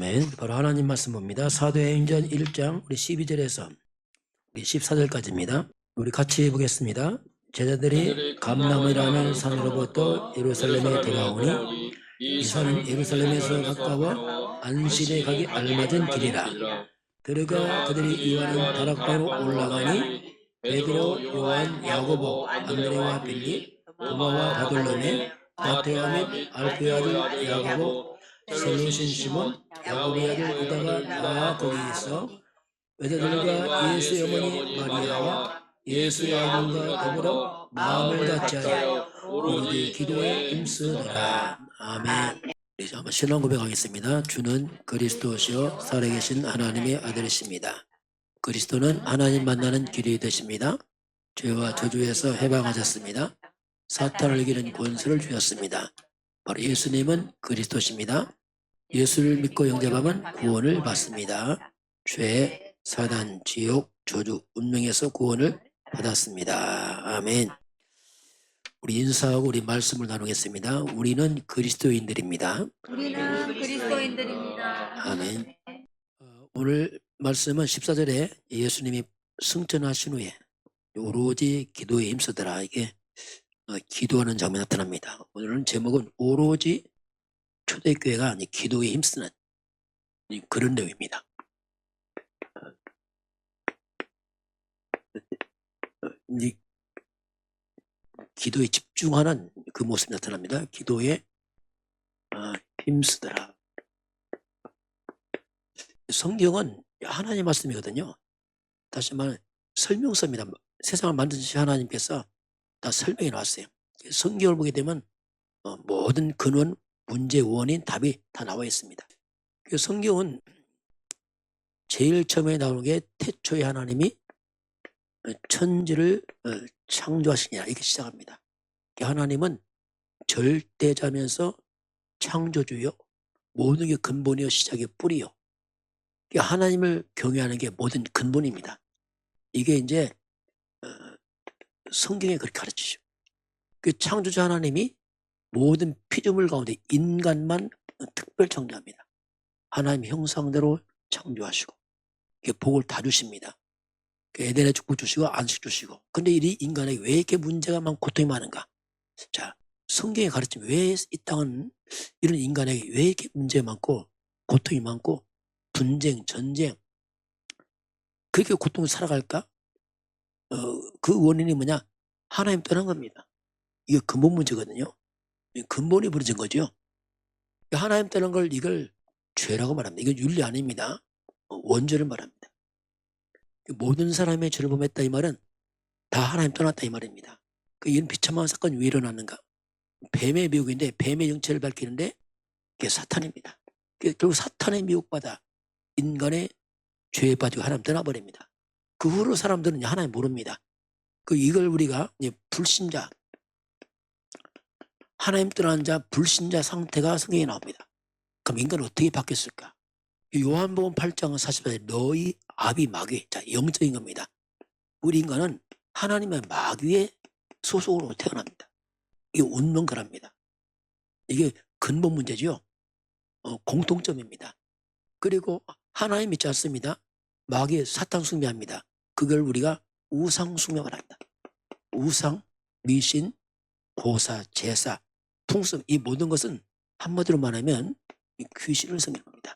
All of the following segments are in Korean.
아멘. 바로 하나님 말씀 봅니다. 사도행전 1장 우리 12절에서 우리 14절까지입니다. 우리 같이 보겠습니다. 제자들이 감람이라는 산으로부터 예루살렘에 돌아오니 이 산은 예루살렘에서 가까워 안식에 가기 알맞은 길이라. 들어가 그들이 이와는 다락방으로 올라가니 베드로, 요한, 야고보, 안드레와 빌립, 도마와 바돌로메, 마테오 및 알프의 아들 야고보, 셀로신 시몬, 야고보의 아들 유다가 다 거기 있어 외자들과 예수의 어머니 마리아와 예수의 아들과 더불어 마음을 같이 하여 오로지 기도에 힘쓰더라. 아멘. 이제 한번 신앙 고백하겠습니다. 주는 그리스도시요 살아계신 하나님의 아들이십니다. 그리스도는 하나님 만나는 길이 되십니다. 죄와 저주에서 해방하셨습니다. 사탄을 이기는 권세를 주셨습니다. 바로 예수님은 그리스도십니다. 예수를 믿고 영접하면 구원을 받습니다. 죄, 사단, 지옥, 저주, 운명에서 구원을 받았습니다. 아멘. 우리 인사하고 우리 말씀을 나누겠습니다. 우리는 그리스도인들입니다. 우리는 그리스도인들입니다. 아멘. 오늘 말씀은 14절에 예수님이 승천하신 후에 오로지 기도에 힘쓰더라. 이게 기도하는 장면이 나타납니다. 오늘은 제목은 오로지 초대교회가 아니 기도에 힘쓰는 그런 내용입니다. 기도에 집중하는 그 모습이 나타납니다. 기도에 힘쓰더라. 성경은 하나님 말씀이거든요. 다시 말해 설명서입니다. 세상을 만드신 하나님께서 다 설명해 놨어요. 성경을 보게 되면 모든 근원, 문제, 원인, 답이 다 나와 있습니다. 그 성경은 제일 처음에 나오는 게 태초에 하나님이 천지를 창조하시니라 이렇게 시작합니다. 하나님은 절대자면서 창조주요 모든 게 근본이요 시작의 뿌리요. 하나님을 경외하는 게 모든 근본입니다. 이게 이제 성경에 그렇게 가르치죠. 그 창조자 하나님이 모든 피조물 가운데 인간만 특별 창조합니다. 하나님 형상대로 창조하시고 복을 다 주십니다. 에덴의 축복 주시고 안식 주시고. 근데 이 인간에게 왜 이렇게 문제가 많고 고통이 많은가? 자, 성경에 가르치면 왜 이 땅은 이런 인간에게 왜 이렇게 문제가 많고 고통이 많고 분쟁, 전쟁 그렇게 고통을 살아갈까? 그 원인이 뭐냐? 하나님 떠난 겁니다. 이게 근본 문제거든요. 근본이 부러진 거죠. 하나님 떠난 걸 이걸 죄라고 말합니다. 이건 윤리 아닙니다. 원죄를 말합니다. 모든 사람의 죄를 범했다 이 말은 다 하나님 떠났다 이 말입니다. 이런 비참한 사건이 왜 일어나는가? 뱀의 미혹인데 뱀의 정체를 밝히는데 그게 사탄입니다. 결국 사탄의 미혹받아 인간의 죄에 빠지고 하나님 떠나버립니다. 그 후로 사람들은 하나님 모릅니다. 이걸 우리가 불신자, 하나님 떠난 자, 불신자 상태가 성경에 나옵니다. 그럼 인간은 어떻게 바뀌었을까? 요한복음 8장 40절에 너희 아비 마귀, 자 영적인 겁니다. 우리 인간은 하나님의 마귀의 소속으로 태어납니다. 이게 운명가랍니다. 이게 근본 문제죠. 공통점입니다. 그리고 하나님 믿지 않습니다. 마귀의 사탄 숭배합니다. 그걸 우리가 우상 숭배를 합니다. 우상, 미신, 보사, 제사, 풍습 이 모든 것은 한마디로 말하면 귀신을 섬깁니다.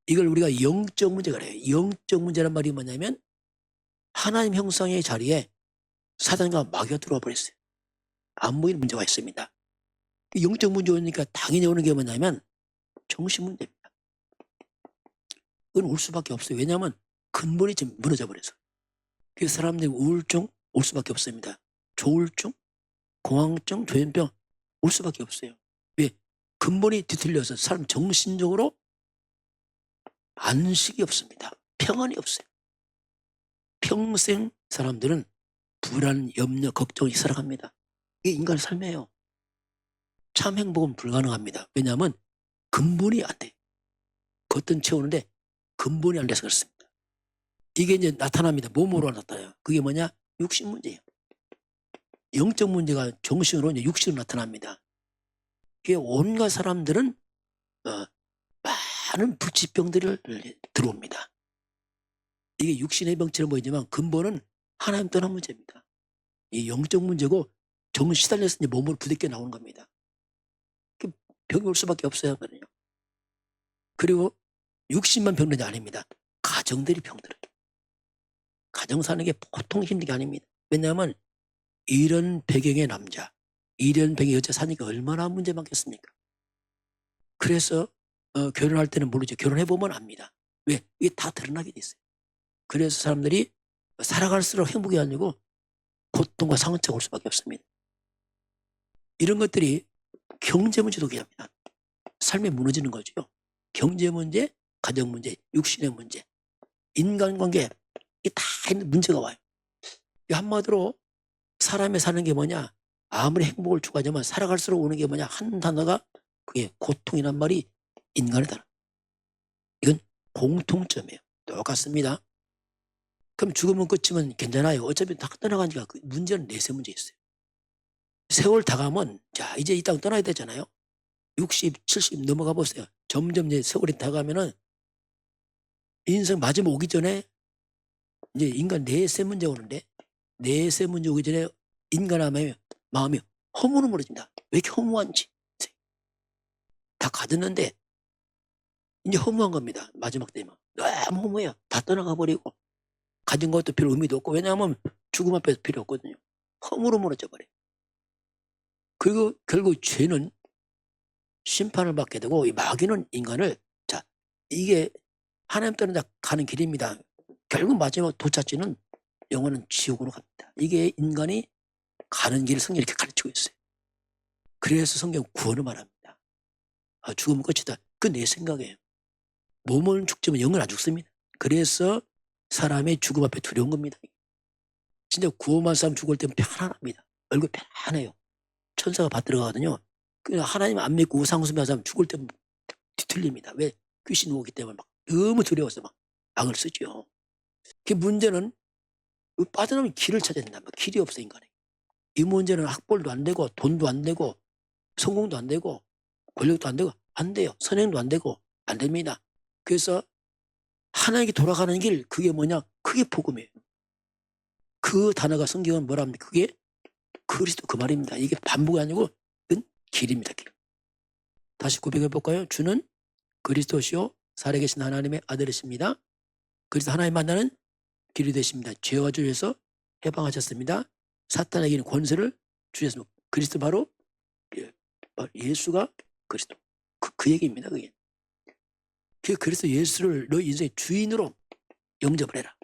이걸 우리가 영적 문제가 그래요. 영적 문제란 말이 뭐냐면 하나님 형상의 자리에 사단과 마귀가 들어와 버렸어요. 안 보이는 문제가 있습니다. 영적 문제 오니까 당연히 오는 게 뭐냐면 정신 문제입니다. 그건 올 수밖에 없어요. 왜냐하면 근본이 지금 무너져 버려서. 그래서 사람들이 우울증 올 수밖에 없습니다. 조울증, 공황증, 조현병 올 수밖에 없어요. 왜? 근본이 뒤틀려서 사람 정신적으로 안식이 없습니다. 평안이 없어요. 평생 사람들은 불안, 염려, 걱정이 살아갑니다. 이게 인간의 삶이에요. 참 행복은 불가능합니다. 왜냐하면 근본이 안 돼. 겉은 채우는데 근본이 안 돼서 그렇습니다. 이게 이제 나타납니다. 몸으로 나타나요. 그게 뭐냐? 육신 문제예요. 영적 문제가 정신으로 이제 육신으로 나타납니다. 이게 온갖 사람들은 많은 불치병들을 들어옵니다. 이게 육신의 병처럼 보이지만 근본은 하나님 떠난 문제입니다. 이 영적 문제고 정은 시달려서 이제 몸으로 부딪혀 나오는 겁니다. 병이 올 수밖에 없어요. 그리고 육신만 병든 게 아닙니다. 가정들이 병들어요. 가정 사는 게 보통 힘든 게 아닙니다. 왜냐하면 이런 배경의 남자, 이런 배경의 여자 사니까 얼마나 문제 많겠습니까? 그래서 결혼할 때는 모르죠. 결혼해보면 압니다. 왜? 이게 다 드러나게 돼 있어요. 그래서 사람들이 살아갈수록 행복이 아니고 고통과 상처가 올 수밖에 없습니다. 이런 것들이 경제 문제도 기합니다. 삶이 무너지는 거죠. 경제 문제, 가정 문제, 육신의 문제, 인간관계, 이게 다 있는 문제가 와요. 한마디로 사람이 사는 게 뭐냐, 아무리 행복을 추구하지만 살아갈수록 오는 게 뭐냐, 한 단어가 그게 고통이란 말이 인간의 단어. 이건 공통점이에요. 똑같습니다. 그럼 죽으면 끝이면 괜찮아요. 어차피 다 떠나가니까 그 문제는 내세 문제 있어요. 세월 다 가면 자 이제 이 땅 떠나야 되잖아요. 60, 70 넘어가 보세요. 점점 이제 세월이 다 가면은 인생 마지막 오기 전에 이제 인간 내세 문제 오는데 내세 문제 오기 전에 인간의 마음이 허무무너진다. 왜 이렇게 허무한지. 다 가졌는데 이제 허무한 겁니다. 마지막 되면. 너무 허무해요. 다 떠나가 버리고 가진 것도 별 의미도 없고 왜냐하면 죽음 앞에서 필요 없거든요. 허무로 무너져 버려요. 그리고 결국 죄는 심판을 받게 되고 이 마귀는 인간을 자 이게 하나님 떠나 가는 길입니다. 결국 마지막 도착지는 영원한 지옥으로 갑니다. 이게 인간이 가는 길을 성경이 이렇게 가르치고 있어요. 그래서 성경 구원을 말합니다. 죽으면 끝이다. 그 내 생각이에요. 몸은 죽지만 영은 안 죽습니다. 그래서 사람의 죽음 앞에 두려운 겁니다. 진짜 구원만 사람 죽을 때는 편안합니다. 얼굴 편안해요. 천사가 받들어가거든요. 하나님 안 믿고 우상숭배하는 사람 죽을 때 뒤틀립니다. 왜? 귀신 오기 때문에 막 너무 두려워서 막 악을 쓰죠. 그 문제는 빠져나오면 길을 찾아야 된다. 길이 없어 인간에. 이 문제는 학벌도 안 되고 돈도 안 되고 성공도 안 되고 권력도 안 되고 안 돼요. 선행도 안 되고 안 됩니다. 그래서 하나님께 돌아가는 길 그게 뭐냐? 그게 복음이에요. 그 단어가 성경은 뭐라 합니까? 그게 그리스도 그 말입니다. 이게 반복이 아니고 그건 길입니다. 길. 다시 고백해 볼까요? 주는 그리스도시요 살아계신 하나님의 아들이십니다. 그래서 하나님 만나는 길이 되십니다. 죄와 죄에서 해방하셨습니다. 사탄에게는 권세를 주셨습니다. 그리스도 바로 예수가 그리스도. 그 얘기입니다. 그게. 그래서 예수를 너 인생의 주인으로 영접을 해라.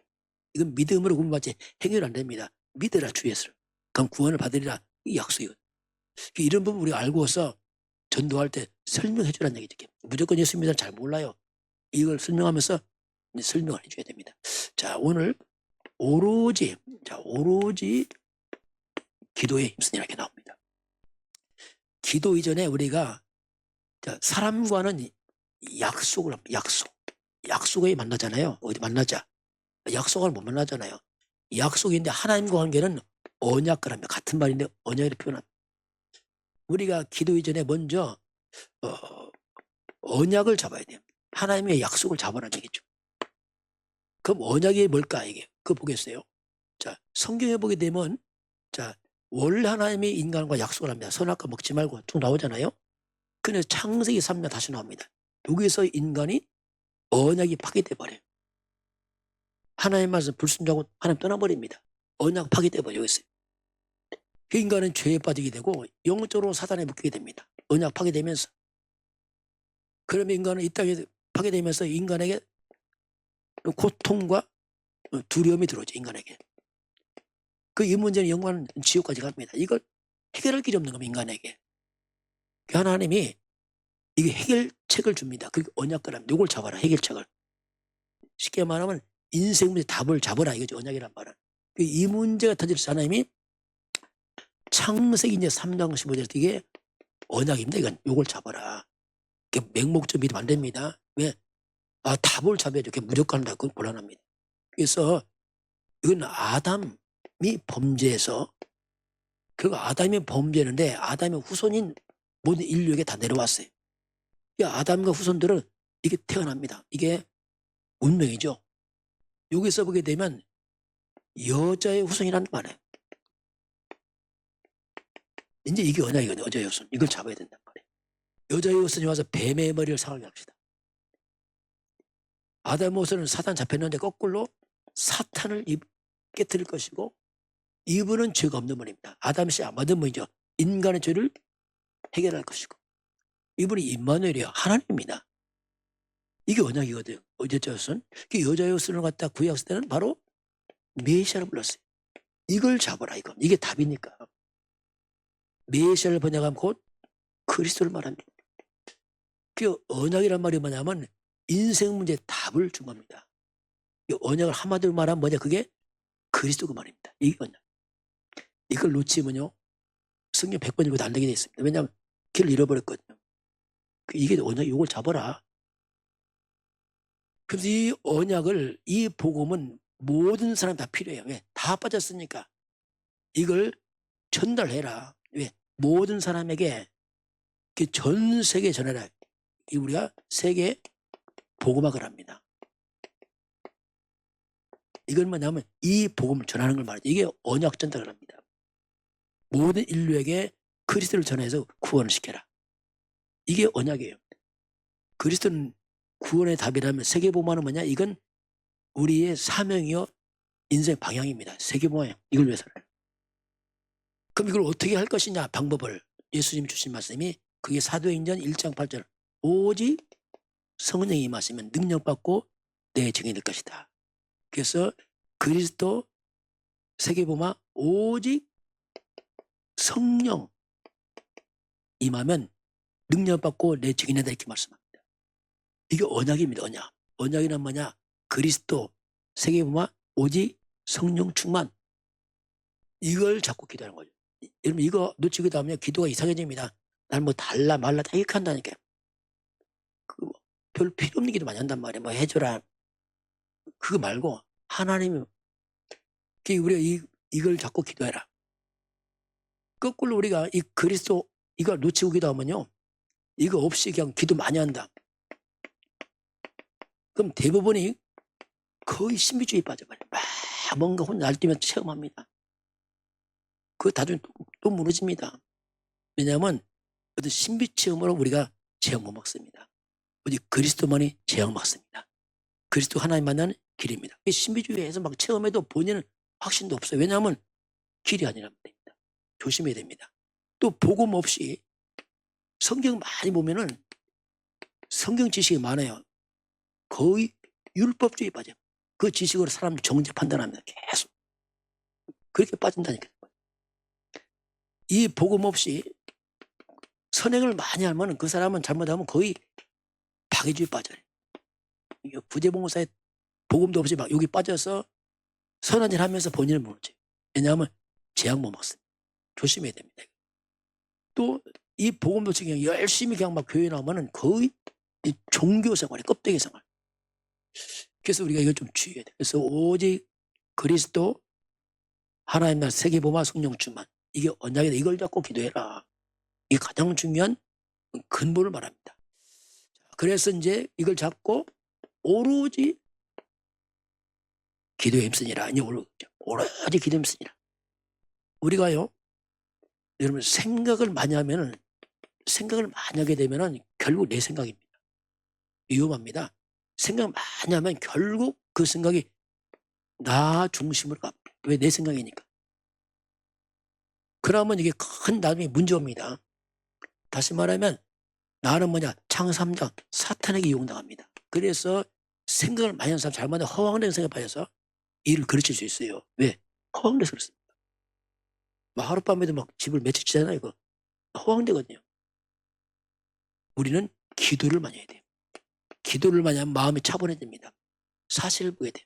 이건 믿음으로 구원받지 행위로 안 됩니다. 믿으라 주 예수를. 그럼 구원을 받으리라. 이 약속이거든요. 이런 부분 우리가 알고서 전도할 때 설명해 주라는 얘기죠. 무조건 예수 믿으면 잘 몰라요. 이걸 설명하면서 설명을 해줘야 됩니다. 자, 오늘 오로지 기도에 힘쓰니 이렇게 나옵니다. 기도 이전에 우리가 사람과는 약속을 합니다. 약속에 만나잖아요. 어디 만나자. 약속을 못 만나잖아요. 약속인데 하나님과 관계는 언약이랍니다. 같은 말인데 언약을 표현합니다. 우리가 기도 이전에 먼저 언약을 잡아야 돼요. 하나님의 약속을 잡아라는 얘기죠. 그럼 언약이 뭘까 이게? 그거 보겠어요. 자, 성경에 보게 되면 자, 원래 하나님이 인간과 약속을 합니다. 선악과 먹지 말고 쭉 나오잖아요. 그래서 창세기 3장 다시 나옵니다. 여기서 인간이 언약이 파괴돼 버려요. 하나님 말씀 불순종하고 하나님 떠나버립니다. 언약 파괴돼 버려 있어요. 그 인간은 죄에 빠지게 되고 영적으로 사단에 묶이게 됩니다. 언약 파괴되면서. 그러면 인간은 이 땅에 파괴되면서 인간에게 고통과 두려움이 들어오죠. 인간에게. 이 문제는 영원한 지옥까지 갑니다. 이걸 해결할 길이 없는 겁니다. 인간에게. 하나님이 이게 해결책을 줍니다. 그 언약과랍니다. 이걸 잡아라. 해결책을. 쉽게 말하면 인생 문제 답을 잡아라. 이거죠. 언약이란 말은. 이 문제가 터질서 하나님이 창세기 이제 3장 15절 이게 언약입니다. 이건 요걸 잡아라. 맹목적 믿으면 안 됩니다. 왜? 답을 잡아야죠. 무조건 한다. 그건 곤란합니다. 그래서 이건 아담이 범죄해서 그 아담이 범죄했는데 아담의 후손인 모든 인류에게 다 내려왔어요. 아담과 후손들은 이게 태어납니다. 이게 운명이죠. 여기서 보게 되면 여자의 후손이란 말이에요. 이제 이게 언약이거든요. 여자의 후손. 이걸 잡아야 된단 말이에요. 여자의 후손이 와서 뱀의 머리를 상하게 합시다. 아담 후손은 사탄 잡혔는데 거꾸로 사탄을 깨뜨릴 것이고 이분은 죄가 없는 분입니다. 아담씨 아마든 분이죠. 인간의 죄를 해결할 것이고 이분이 임마누엘이요. 하나님입니다. 이게 언약이거든요. 여자의 후손. 여자의 후손을 갖다 구약할 때는 바로 메시아를 불렀어요. 이걸 잡아라 이거. 이게 답이니까. 메시아를 번역하면 곧 그리스도를 말합니다. 그 언약이란 말이 뭐냐면 인생 문제의 답을 준 겁니다. 이 언약을 한마디로 말하면 뭐냐? 그게 그리스도가 말입니다. 이게 언약. 이걸 놓치면요. 성경 100번 읽어도 안 되게 돼 있습니다. 왜냐하면 길을 잃어버렸거든요. 이게 언약, 이걸 잡아라. 그래서 이 언약을, 이 복음은 모든 사람 다 필요해요. 왜? 다 빠졌으니까. 이걸 전달해라. 왜? 모든 사람에게 전 세계에 전해라. 우리가 세계 복음학을 합니다. 이건 뭐냐면 이 복음을 전하는 걸 말이죠. 이게 언약 전달을 합니다. 모든 인류에게 그리스도를 전해서 구원을 시켜라. 이게 언약이에요. 그리스도는 구원의 답이라면 세계복음화는 뭐냐? 이건 우리의 사명이요 인생 방향입니다. 세계복음화 이걸 위해서는. 그럼 이걸 어떻게 할 것이냐? 방법을 예수님 주신 말씀이 그게 사도행전 1장 8절 오직 성령이 임하시면 능력받고 내 증인이 될 것이다. 그래서 그리스도 세계복음화 오직 성령 임하면 능력받고 내 증인이 될 이렇게 말씀합니다. 이게 언약입니다. 언약. 언약이란 뭐냐? 그리스도 세계복음화 오직 성령 충만. 이걸 잡고 기도하는 거죠. 여러분 이거 놓치고 나면 기도가 이상해집니다. 날 뭐 달라 말라 다 이렇게 한다니까요. 별 필요 없는 기도 많이 한단 말이에요. 뭐 해줘라. 그거 말고 하나님이 우리가 이걸 잡고 기도해라. 거꾸로 우리가 이 그리스도 이걸 놓치고 기도하면요. 이거 없이 그냥 기도 많이 한다. 그럼 대부분이 거의 신비주의에 빠져버려요. 막 뭔가 혼자 날뛰면서 체험합니다. 그거 나중에 또 무너집니다. 왜냐하면 어떤 신비 체험으로 우리가 제약 못 먹습니다. 오직 그리스도만이 제약 먹습니다. 그리스도 하나님 만나는 길입니다. 신비주의에서 막 체험해도 본인은 확신도 없어요. 왜냐하면 길이 아니라면 됩니다. 조심해야 됩니다. 또 복음 없이 성경 많이 보면은 성경 지식이 많아요. 거의 율법주의에 빠져요. 그 지식으로 사람 정죄 판단합니다. 계속. 그렇게 빠진다니까요. 이 복음 없이 선행을 많이 하면 그 사람은 잘못하면 거의 박애주의에 빠져요. 부재봉사에 복음도 없이 막 여기 빠져서 선한 일 하면서 본인을 무너져요. 왜냐하면 제약 못 먹습니다. 조심해야 됩니다. 또 이 복음도 지금 열심히 그냥 막 교회 나오면은 거의 이 종교 생활에 껍데기 생활. 그래서 우리가 이걸 좀 주의해야 돼요. 그래서 오직 그리스도 하나님 나라 세계복음화 성령 충만. 이게 언약이다. 이걸 잡고 기도해라. 이게 가장 중요한 근본을 말합니다. 그래서 이제 이걸 잡고 오로지 기도에 힘쓰니라. 이제 오로지 기도에 힘쓰니라. 우리가요, 여러분 생각을 많이 하면은 생각을 많이 하게 되면은 결국 내 생각입니다. 위험합니다. 생각을 많이 하면 결국 그 생각이 나 중심으로 갑니다. 왜? 내 생각이니까. 그러면 이게 큰 나중에 문제입니다. 다시 말하면 나는 뭐냐? 창세기 3장 사탄에게 이용당합니다. 그래서 생각을 많이 하는 사람 잘못하면 허황된 생각에 빠져서 일을 그르칠 수 있어요. 왜? 허황돼서 그렇습니다. 막 하룻밤에도 막 집을 매치치잖아요. 이거 허황되거든요. 우리는 기도를 많이 해야 돼요. 기도를 많이 하면 마음이 차분해집니다. 사실을 보게 돼요.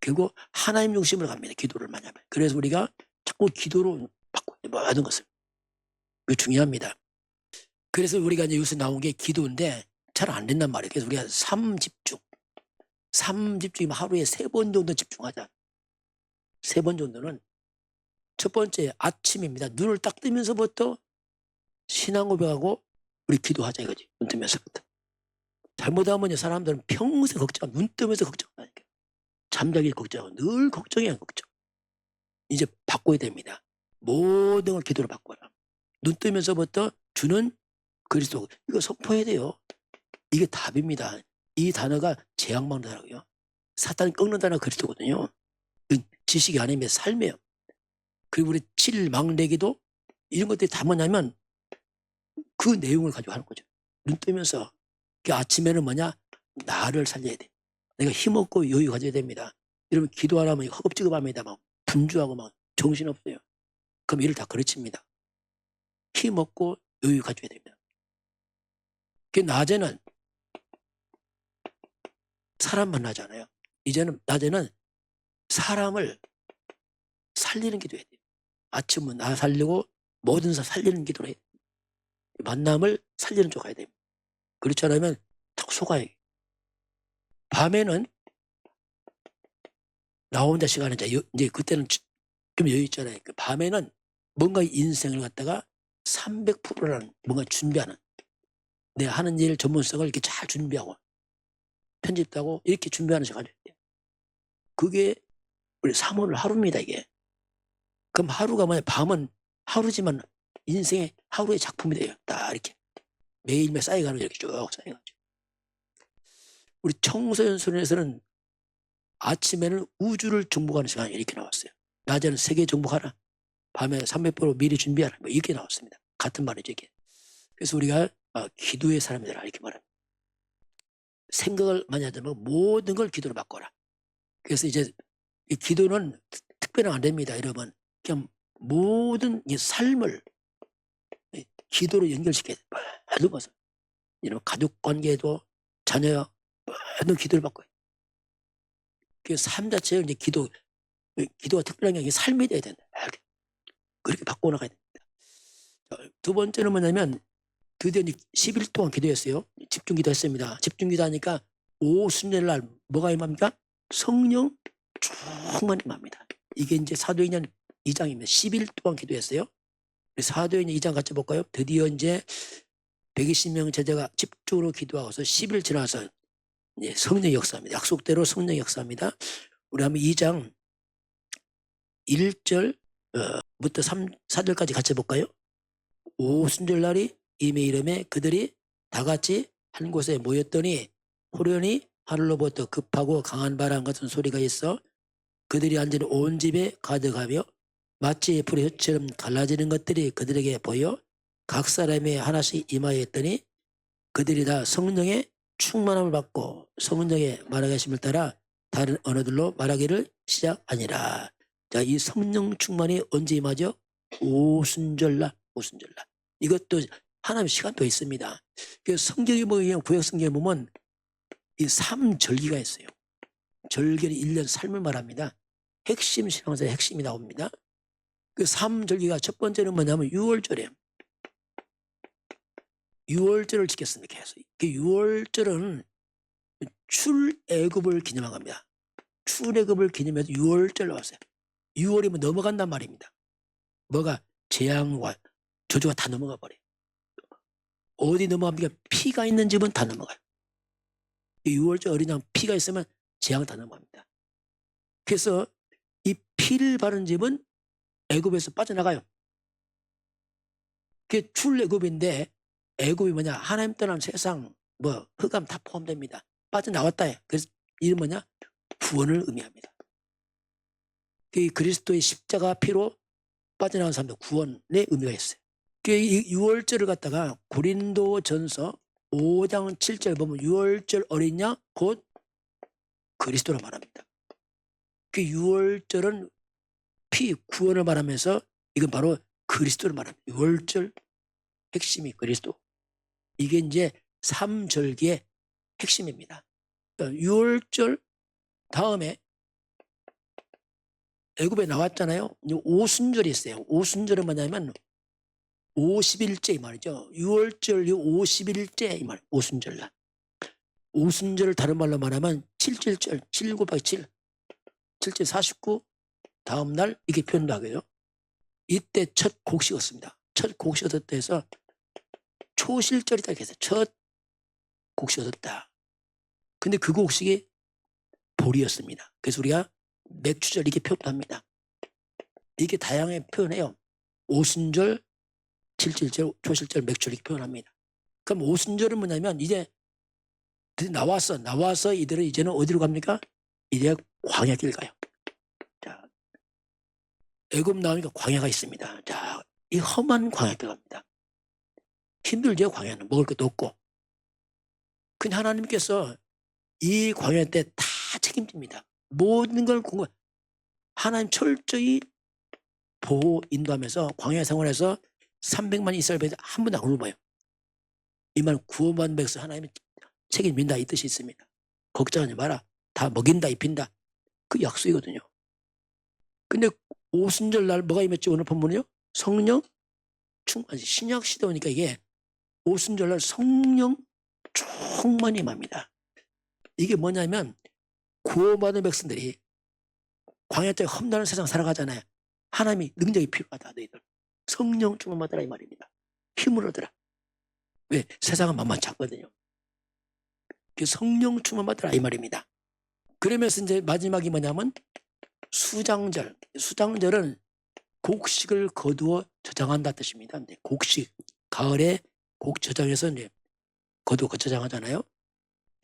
그리고 하나님 중심으로 갑니다. 기도를 많이 하면. 그래서 우리가 자꾸 기도로 바꿔야 돼요. 모든 것을. 이거 중요합니다. 그래서 우리가 이제 여기서 나온 게 기도인데 잘 안 된단 말이에요. 그래서 우리가 3집중. 3집중이면 하루에 3번 정도 집중하자. 3번 정도는 첫 번째 아침입니다. 눈을 딱 뜨면서부터 신앙 고백하고 우리 기도하자 이거지. 눈 뜨면서부터. 잘못하면 사람들은 평생 걱정, 눈 뜨면서 걱정하니까. 잠자기 걱정, 늘 걱정이야, 걱정. 이제 바꿔야 됩니다. 모든 걸 기도로 바꿔라. 눈 뜨면서부터 주는 그리스도. 이거 선포해야 돼요. 이게 답입니다. 이 단어가 재앙 막는 단어고요. 사탄 꺾는 단어가 그리스도거든요. 지식이 아니면 삶이에요. 그리고 우리 7일 막내기도 이런 것들이 다 뭐냐면 그 내용을 가지고 하는 거죠. 눈 뜨면서. 그 아침에는 뭐냐? 나를 살려야 돼. 내가 힘없고 여유 가져야 됩니다. 여러분 기도하라면 허겁지겁합니다. 막 분주하고 막 정신없어요. 그럼 이를 다 가르칩니다. 힘없고 여유 가져야 됩니다. 그 낮에는 사람 만나잖아요. 이제는 낮에는 사람을 살리는 기도해야 돼요. 아침은 나 살리고 모든 사 살리는 기도를 해야 돼요. 만남을 살리는 쪽 가야 됩니다. 그렇지 않으면 탁 속아요. 밤에는 나 혼자 시간에 이제 그때는 좀 여유 있잖아요. 그 밤에는 뭔가 인생을 갖다가 300%라는 뭔가 준비하는 내가 하는 일 전문성을 이렇게 잘 준비하고 편집도 하고 이렇게 준비하는 시간이 돼요. 그게 우리 사모를 하루입니다. 이게. 그럼 하루가 뭐냐? 밤은 하루지만 인생의 하루의 작품이 돼요. 딱 이렇게 매일매일 쌓여가는 이렇게 쭉 쌓여가지고. 우리 청소년소년에서는 아침에는 우주를 정복하는 시간이 이렇게 나왔어요. 낮에는 세계 정복하라. 밤에 300% 미리 준비하라. 뭐 이렇게 나왔습니다. 같은 말이죠 이게. 그래서 우리가 기도의 사람이라 이렇게 말합니다. 생각을 많이 하자면 모든 걸 기도로 바꿔라. 그래서 이제 이 기도는 특별히 안 됩니다. 여러분. 그냥 모든 이 삶을 기도로 연결시켜야 돼요. 모든 것을. 이런 가족 관계도 자녀 모든 기도를 바꿔요. 그 삶 자체가 이제 기도가 특별한 게 아니라 삶이 돼야 된다. 그렇게 바꿔 나가야 됩니다. 두 번째는 뭐냐면 드디어 10일 동안 기도했어요. 집중 기도했습니다. 집중 기도하니까 오순절 날 뭐가 임합니까? 성령 충만히 임합니다. 이게 이제 사도행전 2장입니다. 10일 동안 기도했어요. 우리 사도행전 2장 같이 볼까요? 드디어 이제 120명 제자가 집중으로 기도하고서 10일 지나서 이제 성령 역사입니다. 약속대로 성령 역사입니다. 우리 한번 2장 1절부터 4절까지 같이 볼까요? 오순절 날이 이미 이름에 그들이 다 같이 한 곳에 모였더니 호련히 하늘로부터 급하고 강한 바람 같은 소리가 있어 그들이 앉은 온 집에 가득하며 마치 불의 혀처럼 갈라지는 것들이 그들에게 보여 각 사람이 하나씩 임하였더니 그들이 다 성령의 충만함을 받고 성령의 말하심을 따라 다른 언어들로 말하기를 시작하니라. 자, 이 성령 충만이 언제 임하죠? 오순절날. 이것도 하나님 시간도 있습니다. 그 성경에 보면 구약 성경에 보면 이 3절기가 있어요. 절기는 1년 삶을 말합니다. 핵심 신앙사의 핵심이 나옵니다. 그 3절기가 첫 번째는 뭐냐면 6월절이에요. 6월절을 지켰습니다. 계속. 그 6월절은 출애굽을 기념한 겁니다. 출애굽을 기념해서 6월절 나왔어요. 6월이면 넘어간단 말입니다. 뭐가 재앙과 저주가 다 넘어가 버려요. 어디 넘어갑니까? 피가 있는 집은 다 넘어가요. 6월절 어린 양 피가 있으면 재앙 다 넘어갑니다. 그래서 이 피를 바른 집은 애굽에서 빠져나가요. 그게 출애굽인데 애굽이 뭐냐? 하나님 떠난 세상 뭐 흑암 다 포함됩니다. 빠져나왔다 해. 그래서 이름 뭐냐? 구원을 의미합니다. 그 그리스도의 십자가 피로 빠져나간 사람들 구원의 의미가 있어요. 이 6월절을 갖다가 고린도전서 5장 7절 보면 6월절 어린 양 곧 그리스도를 말합니다. 그 6월절은 피 구원을 말하면서 이건 바로 그리스도를 말합니다. 6월절 핵심이 그리스도. 이게 이제 3절기의 핵심입니다. 그러니까 6월절 다음에 애굽에 나왔잖아요. 오순절이 있어요. 오순절은 뭐냐면 50일째 이 말이죠. 6월절 50일째 이 말. 오순절날. 오순절을 다른 말로 말하면 7.7절 7 곱하기 7 7절 49 다음 날 이게 표현도 하고요. 이때 첫 곡식 얻습니다. 첫 곡식 얻었다 해서 초실절이다 해서 첫 곡식 얻었다. 근데 그 곡식이 보리였습니다. 그래서 우리가 맥추절 이렇게 표현합니다. 이게 다양하게 표현해요. 오순절, 칠칠절, 초실절, 맥추절 이렇게 표현합니다. 그럼 오순절은 뭐냐면 이제 나와서 이들은 이제는 어디로 갑니까? 이제 광야길 가요. 자, 애굽 나오니까 광야가 있습니다. 자, 이 험한 광야길 갑니다. 힘들죠, 광야는. 먹을 것도 없고. 근데 하나님께서 이 광야 때 다 책임집니다. 모든 걸 하나님 철저히 보호 인도하면서 광야 생활에서 300만 이스라엘 백성 한 번도 안 굶어요. 이만 구원받은 백성 하나님이 책임진다 이 뜻이 있습니다. 걱정하지 마라. 다 먹인다 입힌다. 그 약속이거든요. 근데 오순절 날 뭐가 임했지 오늘 본문이요? 성령 충만. 신약 시대 오니까 이게 오순절 날 성령 충만이 임합니다. 이게 뭐냐면 구원받은 백성들이 광야 때 험난한 세상 살아가잖아요. 하나님이 능력이 필요하다. 너희들 성령 충만 받으라 이 말입니다. 힘을 얻으라. 왜? 세상은 만만치 않거든요. 성령 충만 받으라 이 말입니다. 그러면서 이제 마지막이 뭐냐면 수장절. 수장절은 곡식을 거두어 저장한다 뜻입니다. 곡식 가을에 곡 저장해서 이제 거두어 저장하잖아요.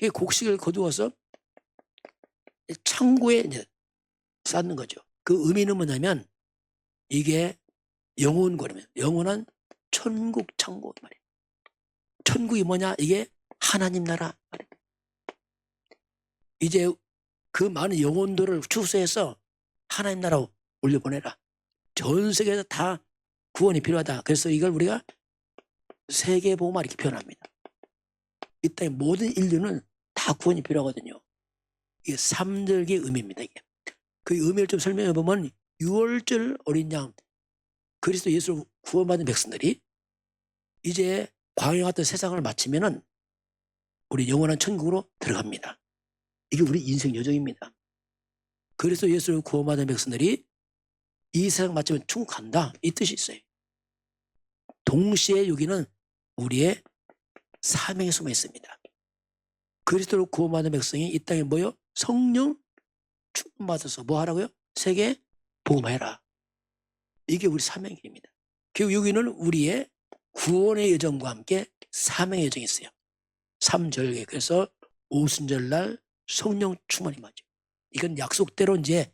이 곡식을 거두어서 창고에 이제 쌓는 거죠. 그 의미는 뭐냐면 이게 영혼거리면 영원한 천국 창고 말이에요. 천국이 뭐냐? 이게 하나님 나라 말입니다. 이제 그 많은 영혼들을 추수해서 하나님 나라로 올려보내라. 전 세계에서 다 구원이 필요하다. 그래서 이걸 우리가 세계복음화 이렇게 표현합니다. 이 땅의 모든 인류는 다 구원이 필요하거든요. 이게 삼절기의 의미입니다. 이게. 그 의미를 좀 설명해 보면 6월절 어린 양 그리스도 예수로 구원받은 백성들이 이제 광야 같은 세상을 마치면은 우리 영원한 천국으로 들어갑니다. 이게 우리 인생 여정입니다. 그리스도 예수로 구원받은 백성들이 이 세상 마치면 천국 간다 이 뜻이 있어요. 동시에 여기는 우리의 사명에 숨어 있습니다. 그리스도로 구원받은 백성이 이 땅에 모여 성령 충만받아서 뭐 하라고요? 세계 복음해라. 이게 우리 사명의 길입니다. 그리고 여기는 우리의 구원의 여정과 함께 사명의 여정이 있어요. 3절기. 그래서 오순절날 성령 충만이 맞죠. 이건 약속대로 이제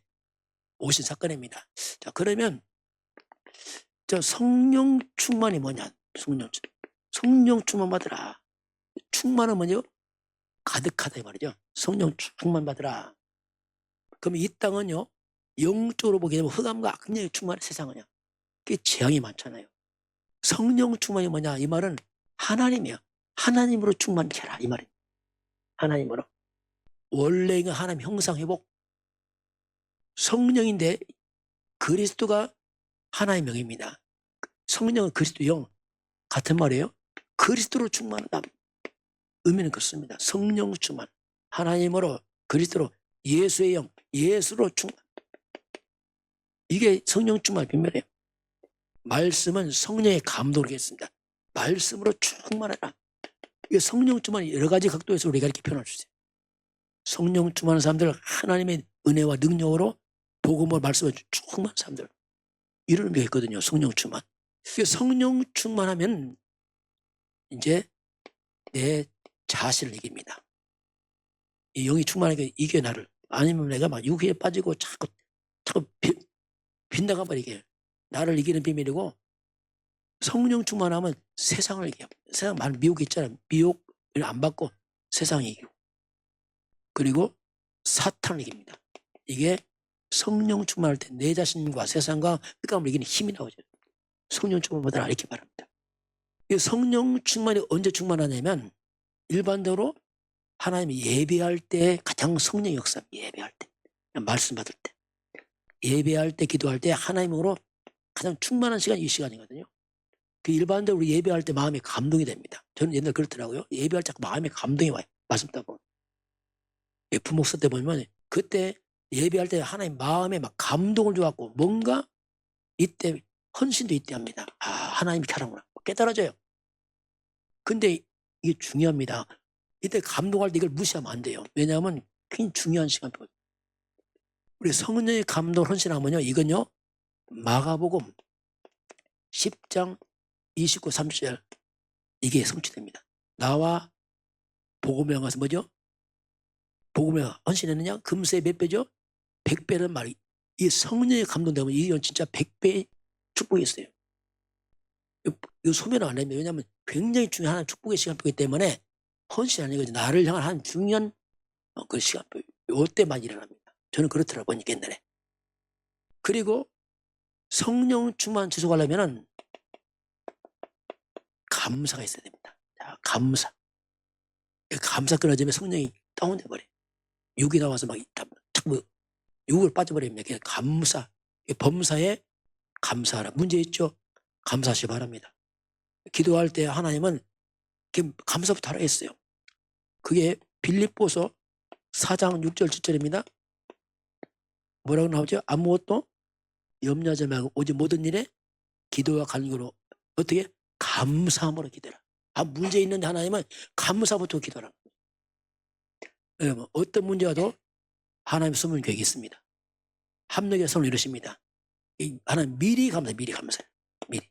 오신 사건입니다. 자, 그러면 저 성령 충만이 뭐냐? 성령 충만 받으라. 충만은 뭐죠? 가득하다 이 말이죠. 성령 충만 받으라. 그럼 이 땅은요, 영적으로 보게 되면 흑암과 악령이 충만한 세상이냐? 그게 재앙이 많잖아요. 성령 충만이 뭐냐? 이 말은 하나님이야. 하나님으로 충만케 하라 이 말이에요. 하나님으로. 원래가 하나님 형상 회복. 성령인데 그리스도가 하나의 명입니다. 성령은 그리스도 영 같은 말이에요. 그리스도로 충만하다. 의미는 그렇습니다. 성령 충만. 하나님으로 그리스도로 예수의 영, 예수로 충만. 이게 성령 충만의 비밀이에요. 말씀은 성령의 감동을 했습니다. 말씀으로 충만하라. 이게 성령 충만이 여러 가지 각도에서 우리가 이렇게 표현할 수 있어요. 성령 충만한 사람들, 하나님의 은혜와 능력으로 복음을 말씀을 충만한 사람들. 이런 의미가 있거든요. 성령 충만. 성령 충만하면 이제 내 자신을 이깁니다. 이 영이 충만하게 이겨 나를. 아니면 내가 막 육에 빠지고 자꾸 빗나가 버리게. 나를 이기는 비밀이고 성령 충만하면 세상을 이겨요. 세상 많은 미혹이 있잖아요. 미혹을 안 받고 세상이 이기고. 그리고 사탄을 이깁니다. 이게 성령 충만할 때 내 자신과 세상과 흑암을 이기는 힘이 나오죠. 성령 충만받으라 이렇게 말합니다. 이 성령 충만이 언제 충만하냐면 일반적으로 하나님이 예배할 때 가장 성령의 역사, 예배할 때, 말씀 받을 때, 예배할 때, 기도할 때 하나님으로 가장 충만한 시간이 이 시간이거든요. 그 일반적으로 우리 예배할 때 마음에 감동이 됩니다. 저는 옛날 그렇더라고요. 예배할 때 마음에 감동이 와요. 말씀 듣다 보면. 부목사 때 보면 그때 예배할 때 하나님 마음에 막 감동을 줘갖고 뭔가 이때 헌신도 이때 합니다. 아, 하나님이 잘하구나. 깨달아져요. 근데 이게 중요합니다. 이때 감동할 때 이걸 무시하면 안 돼요. 왜냐하면 굉장히 중요한 시간이거든요. 우리 성령의 감동을 헌신하면요, 이건요, 마가복음 10장 29, 30절 이게 성취됩니다. 나와 복음을 향해서 뭐죠? 복음을 헌신했느냐? 금세 몇 배죠? 100배는 말이. 이 성령의 감동되면 이건 진짜 100배의 축복이 있어요. 이거 소멸 안 합니다. 왜냐하면 굉장히 중요한 축복의 시간표이기 때문에 헌신하는 거지. 나를 향한 한 중요한 그 시간표. 요때만 일어납니다. 저는 그렇더라고요. 보니까 옛날에. 그리고 성령 충만 지속하려면은 감사가 있어야 됩니다. 자, 감사. 감사 끊어지면 성령이 다운돼 버려요. 욕이 나와서 막 자꾸 욕을 빠져버립니다. 그냥 감사. 범사에 감사하라. 문제 있죠? 감사하시 바랍니다. 기도할 때 하나님은 감사부터 하라 했어요. 그게 빌립보서 4장 6절 7절입니다. 뭐라고 나오죠? 아무것도 염려하지 말고 오직 모든 일에 기도와 간구로 어떻게? 감사함으로 기도라. 문제 있는데 하나님은 감사부터 기도라. 여러분 어떤 문제가도 하나님 숨은 계획이 있습니다. 합력의 손을 이루십니다. 하나님 미리 감사해. 미리 감사해. 미리.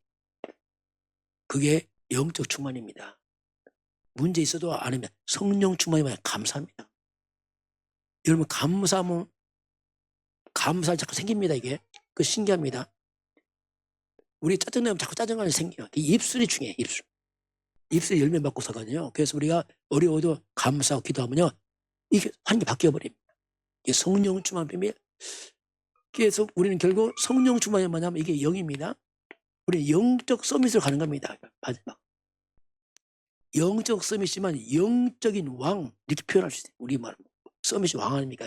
그게 영적 충만입니다. 문제 있어도 안 하면 성령 충만이면 감사합니다. 여러분 감사하면 감사할 자꾸 생깁니다. 이게 그 신기합니다. 우리 짜증내면 자꾸 짜증나는 생겨요. 입술이 중요해요. 입술이 열매 받고 서거든요. 그래서 우리가 어려워도 감사하고 기도하면요 이게 환경이 바뀌어버립니다. 이게 성령 충만 비밀. 그래서 우리는 결국 성령 충만이 뭐냐면 이게 영입니다. 우리는 영적 서밋으로 가는 겁니다. 마지막. 영적 서밋이지만 영적인 왕 이렇게 표현할 수 있어요. 우리 말은 서밋이 왕 아닙니까?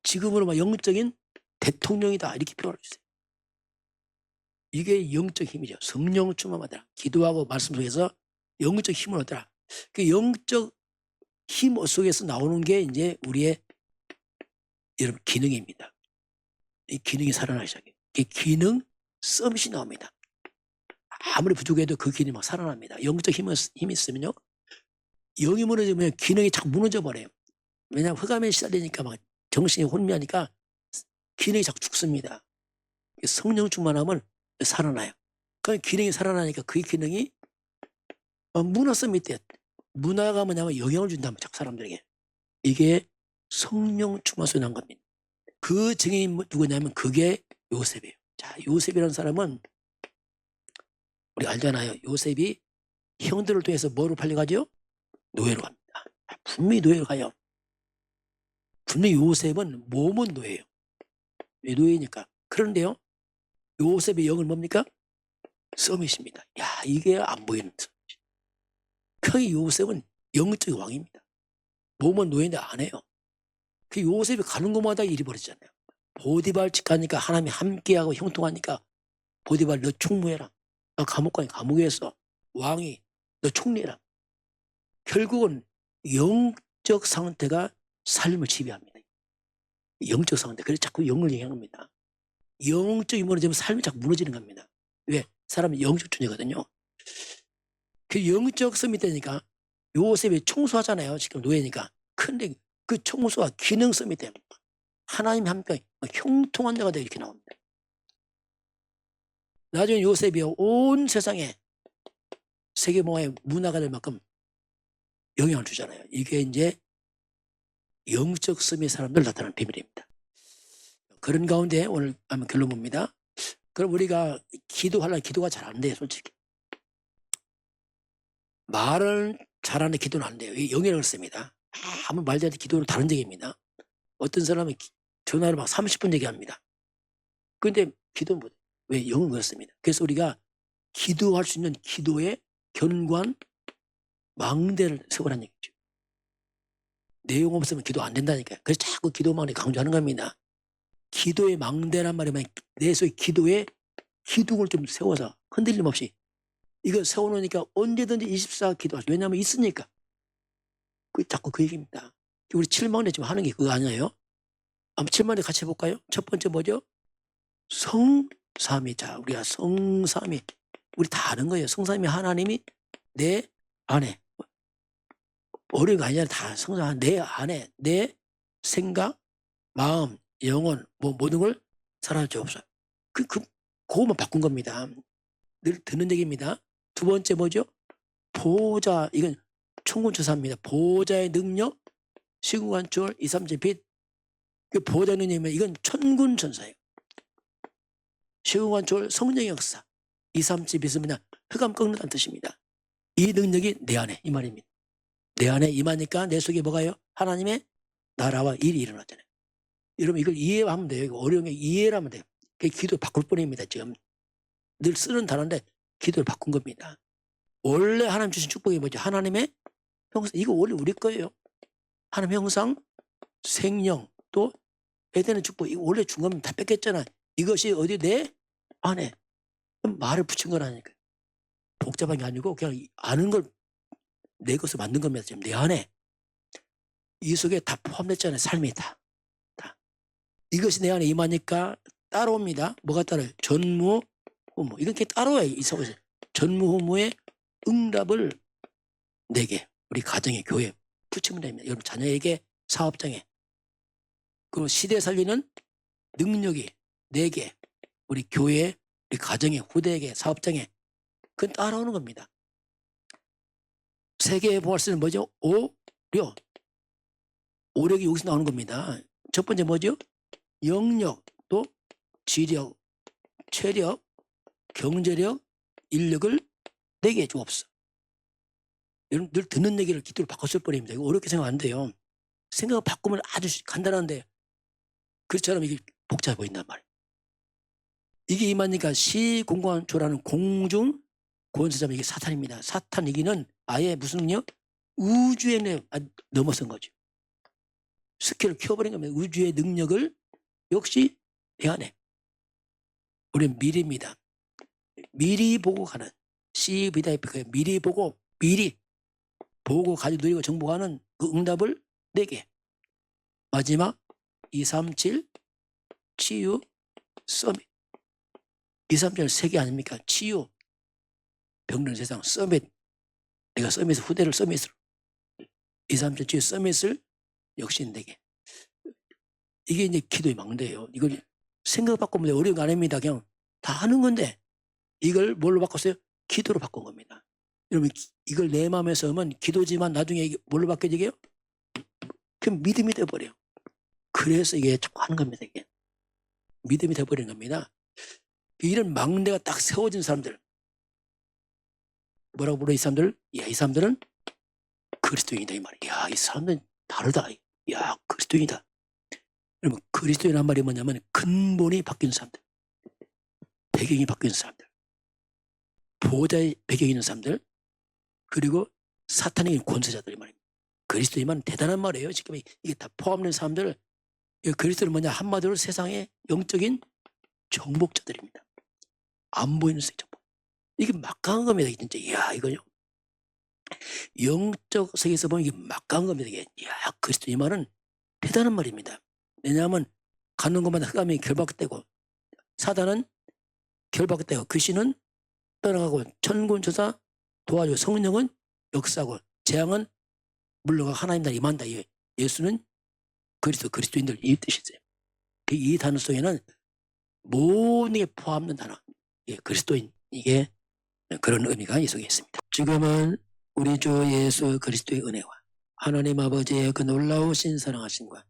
지금으로 막 영적인 대통령이다 이렇게 표현할 수 있어요. 이게 영적 힘이죠. 성령 충만하더라. 기도하고 말씀 속에서 영적 힘을 얻더라. 그 영적 힘 속에서 나오는 게 이제 우리의 여러분 기능입니다. 이 기능이 살아나기 시작해요. 이 기능 서밋이 나옵니다. 아무리 부족해도 그 기능이 막 살아납니다. 영적 힘이 있으면요. 영이 무너지면 기능이 자꾸 무너져 버려요. 왜냐하면 흑암에 시달리니까 막 정신이 혼미하니까 기능이 자꾸 죽습니다. 성령 충만하면 살아나요. 그 기능이 살아나니까 그 기능이 문화 서밋 문화가 뭐냐면 영향을 준다면 자꾸 사람들에게. 이게 성령 충만 속에 난 겁니다. 그 증인이 누구냐면 그게 요셉이에요. 자, 요셉이라는 사람은 우리 알잖아요. 요셉이 형들을 통해서 뭐로 팔려가죠? 노예로 갑니다. 분명히 노예로 가요. 분명히 요셉은 몸은 노예예요. 왜 노예니까. 그런데요. 요셉의 영은 뭡니까? 서밋입니다. 야, 이게 안 보이는 서밋. 그 요셉은 영적 왕입니다. 몸은 노예인데 안 해요. 그 요셉이 가는 곳마다 일이 벌어지잖아요. 보디발 집 가니까 하나님이 함께하고 형통하니까 보디발 너 총무해라. 너 감옥 가니 감옥에서 왕이 너 총리해라. 결국은 영적 상태가 삶을 지배합니다. 영적 상태. 그래서 자꾸 영을 영향합니다. 영적이 무너지면 삶이 자꾸 무너지는 겁니다. 왜? 사람은 영적 존재거든요. 그 영적 섬이 되니까 요셉이 청소하잖아요. 지금 노예니까. 근데 그 청소가 기능 섬이 됩니다. 하나님이 함께 형통한 자가 되어 이렇게 나옵니다. 나중에 요셉이 온 세상에 세계문화의 문화가 될 만큼 영향을 주잖아요. 이게 이제 영적 섬의 사람들 나타나는 비밀입니다. 그런 가운데 오늘 한번 결론 봅니다. 그럼 우리가 기도하려면 기도가 잘 안 돼요. 솔직히. 말을 잘하는 기도는 안 돼요. 이게 영향을 씁니다. 아무 말도 안 되는 기도는 다른 얘기입니다. 어떤 사람은 전화를 막 30분 얘기합니다. 그런데 기도는 못해요. 왜? 영은 그렇습니다. 그래서 우리가 기도할 수 있는 기도의 견고한 망대를 세우라는 얘기죠. 내용 없으면 기도 안 된다니까요. 그래서 자꾸 기도망대 강조하는 겁니다. 기도의 망대란 말이면 내 속의 기도의 기둥을 좀 세워서 흔들림 없이 이거 세워놓으니까 언제든지 24 기도할 수. 왜냐하면 있으니까. 자꾸 그 얘기입니다. 우리 7망대 지금 하는 게 그거 아니에요? 한번 7망대 같이 해볼까요? 첫 번째 뭐죠? 성삼위. 자, 우리가 성삼위. 우리 다 아는 거예요. 성삼위 하나님이 내 안에 어려운 거 아니잖아. 다 성장한 내 안에 내 생각, 마음, 영혼 뭐 모든 걸 사라져없어. 그거만 바꾼 겁니다. 늘 듣는 얘기입니다. 두 번째 뭐죠? 보호자. 이건 총군처사입니다. 보호자의 능력, 시구관절, 2, 3제 빛. 그 보호자의 능력이면 이건 천군천사예요. 시구관절 성령의 역사, 2, 3제 빛은 뭐냐? 흑암 꺾는다는 뜻입니다. 이 능력이 내 안에 이 말입니다. 내 안에 임하니까 내 속에 뭐가요? 하나님의 나라와 일이 일어나잖아요. 여러분 이걸 이해하면 돼요. 이거 어려운 게 이해를 하면 돼요. 그게 기도 바꿀 뿐입니다. 지금 늘 쓰는 단어인데 기도를 바꾼 겁니다. 원래 하나님 주신 축복이 뭐죠? 하나님의 형상. 이거 원래 우리 거예요. 하나님 형상, 생명, 또 에덴의 축복. 이거 원래 준 겁니다. 다 뺏겼잖아. 이것이 어디 내 안에 말을 붙인 거라니까요. 복잡한 게 아니고 그냥 아는 걸 내 것을 만든 겁니다. 지금 내 안에 이 속에 다 포함됐잖아요. 삶이 다. 이것이 내 안에 임하니까 따라옵니다. 뭐가 따라요? 전무, 후무. 이렇게 따라와요. 이 속에서. 전무, 후무의 응답을 내게, 우리 가정에, 교회에 붙이면 됩니다. 여러분 자녀에게, 사업장에. 그리고 시대 살리는 능력이 내게, 우리 교회에, 우리 가정에, 후대에게, 사업장에. 그건 따라오는 겁니다. 세계의 보활스는 뭐죠? 오력. 오력이 여기서 나오는 겁니다. 첫 번째 뭐죠? 영력, 또 지력, 체력, 경제력, 인력을 내게 주옵소서. 여러분 늘 듣는 얘기를 기도로 바꿨을 뻔입니다. 이거 어렵게 생각 안 돼요. 생각을 바꾸면 아주 간단한데 그처럼 이게 복잡해 보인단 말이에요. 이게 임하니까 시공간초라는 공중 권세자면 이게 사탄입니다. 사탄 이기는 아예 무슨 능력? 우주의 능력 넘어선 거죠. 스킬을 키워버린 겁니다. 우주의 능력을 역시 내 안에. 우리는 미리입니다. 미리 보고 가는 CVIP 미리 보고 가지고 누리고 정복하는 그 응답을 내게. 마지막 237 치유 서밋. 237 세계 아닙니까? 치유 병든 세상 서밋. 내가 서밋을 후대를 서밋으로 237 치유 서밋을 역시 내게. 이게 이제 기도의 망대예요. 이걸 생각 바꾸면 어려운 거 아닙니다. 그냥 다 하는 건데 이걸 뭘로 바꿨어요? 기도로 바꾼 겁니다. 여러분 이걸 내 마음에서 하면 기도지만 나중에 이게 뭘로 바뀌어지게요? 그럼 믿음이 돼버려요. 그래서 이게 자꾸 하는 겁니다. 이게 믿음이 돼버리는 겁니다. 이런 망대가 딱 세워진 사람들 뭐라고 불러? 이 사람들? 이 사람들은 그리스도인이다 이 말이야. 이 사람들은 다르다. 야 그리스도인이다. 여러분 그리스도인이란 말이 뭐냐면 근본이 바뀐 사람들, 배경이 바뀐 사람들, 보호자의 배경이 있는 사람들, 그리고 사탄의 권세자들 이 말입니다. 그리스도인만 대단한 말이에요. 지금 이게 다 포함된 사람들. 그리스도는 뭐냐? 한마디로 세상의 영적인 정복자들입니다. 안 보이는 세상 정복. 이게 막강한 겁니다. 진짜 이야 이거요. 영적 세계에서 보면 이게 막강한 겁니다. 이게 이야 그리스도 이 말은 대단한 말입니다. 왜냐하면 가는 것마다 흑암이 결박되고 사단은 결박되고 귀신은 떠나가고 천군천사 도와주고 성령은 역사하고 재앙은 물러가 하나님 나라 임한다. 예수는 그리스도인들 이 뜻이세요. 이 단어 속에는 모든 게 포함된 단어. 그리스도인 이게 그런 의미가 이 속에 있습니다. 지금은 우리 주 예수 그리스도의 은혜와 하나님 아버지의 그 놀라우신 사랑하심과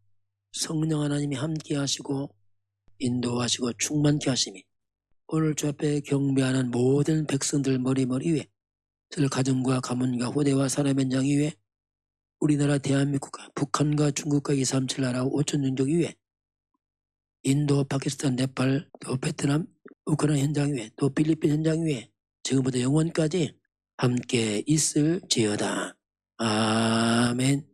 성령 하나님이 함께 하시고 인도하시고 충만케 하심이 오늘 주 앞에 경배하는 모든 백성들 머리머리 위에 들 가정과 가문과 후대와 사람 현장 위에 우리나라 대한민국과 북한과 중국과 237 나라 5천 민족 위에 인도, 파키스탄, 네팔, 또 베트남, 우크라이나 현장 위에 또 필리핀 현장 위에 지금부터 영원까지 함께 있을지어다. 아멘.